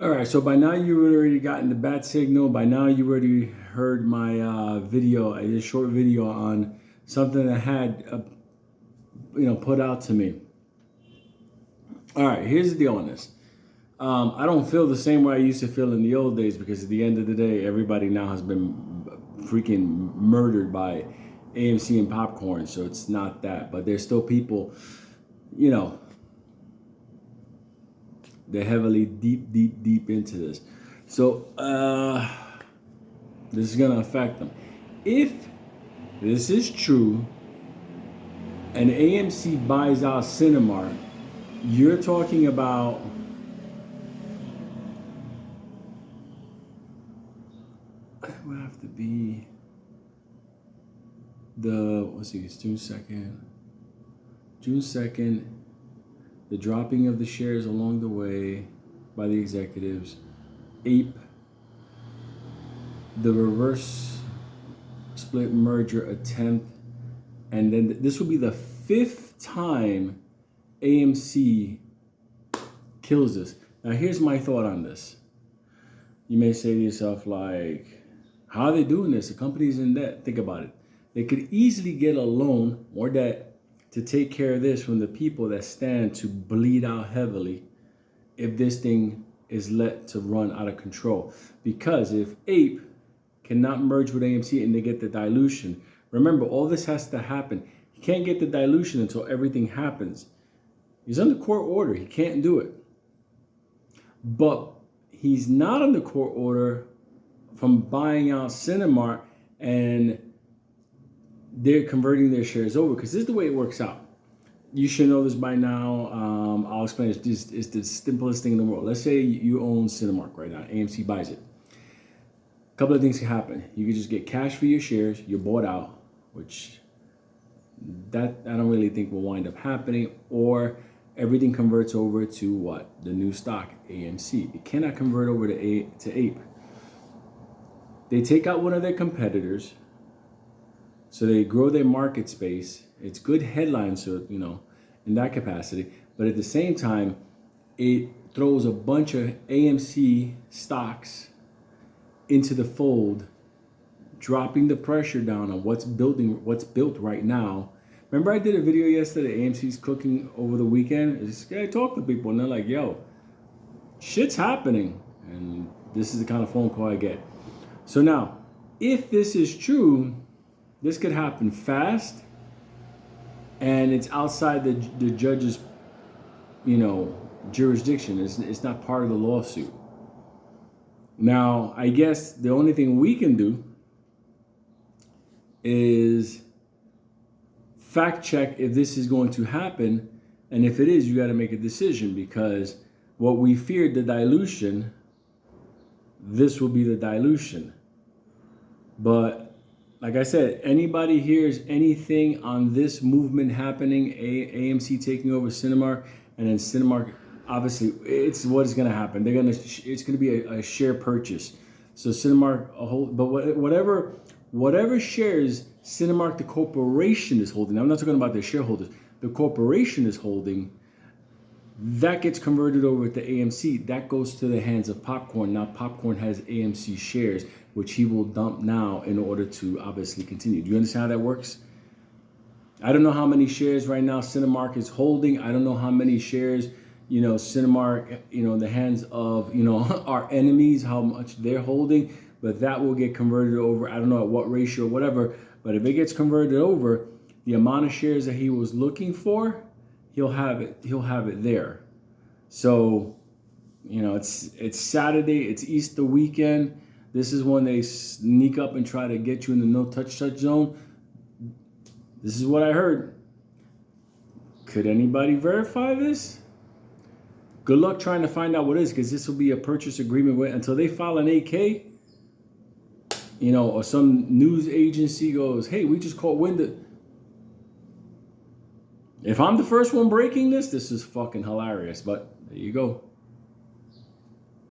All right, so by now you already gotten the bat signal. By now you already heard my video, a short video on something that had, put out to me. All right, here's the deal on this. I don't feel the same way I used to feel in the old days because at the end of the day, everybody now has been freaking murdered by AMC and popcorn. So it's not that, but there's still people, they're heavily deep into this. So this is gonna affect them. If this is true and AMC buys out Cinemark, you're talking about it would have to be it's June 2nd. June 2nd. The dropping of the shares along the way by the executives. Ape. The reverse split merger attempt. And then this will be the 5th time AMC kills this. Now here's my thought on this. You may say to yourself, like, how are they doing this? The company's in debt. Think about it. They could easily get a loan or debt to take care of this from the people that stand to bleed out heavily if this thing is let to run out of control. Because if Ape cannot merge with AMC and they get the dilution, remember, all this has to happen. He can't get the dilution until everything happens. He's under court order. He can't do it. But he's not under court order from buying out Cinemark and they're converting their shares over, because this is the way it works out. You should know this by now. I'll explain it. It's the simplest thing in the world. Let's say you own Cinemark right now. AMC buys it. A couple of things can happen. You can just get cash for your shares. You're bought out, which that I don't really think will wind up happening. Or everything converts over to what? The new stock, AMC. It cannot convert over to Ape. They take out one of their competitors. So they grow their market space. It's good headlines, so, in that capacity. But at the same time, it throws a bunch of AMC stocks into the fold, dropping the pressure down on what's built right now. Remember I did a video yesterday, AMC's cooking over the weekend? I talked to people and they're like, yo, shit's happening. And this is the kind of phone call I get. So now, if this is true, this could happen fast, and it's outside the judge's, jurisdiction. It's not part of the lawsuit. Now, I guess the only thing we can do is fact check if this is going to happen, and if it is, you got to make a decision, because what we feared, the dilution, this will be the dilution. But like I said, anybody hears anything on this movement happening, AMC taking over Cinemark, and then Cinemark, obviously, it's what is going to happen. It's going to be a share purchase. So Cinemark, but whatever shares Cinemark, the corporation, is holding. I'm not talking about the shareholders. The corporation is holding. That gets converted over to AMC. That goes to the hands of Popcorn. Now Popcorn has AMC shares, which he will dump now in order to obviously continue. Do you understand how that works? I don't know how many shares right now Cinemark is holding. I don't know how many shares, Cinemark, in the hands of, our enemies, how much they're holding. But that will get converted over. I don't know at what ratio or whatever. But if it gets converted over, the amount of shares that he was looking for, he'll have it there. So, it's Saturday, it's Easter weekend. This is when they sneak up and try to get you in the no-touch zone. This is what I heard. Could anybody verify this? Good luck trying to find out what it is, because this will be a purchase agreement until they file an 8K, or some news agency goes, hey, we just caught wind of. If I'm the first one breaking this is fucking hilarious, but there you go.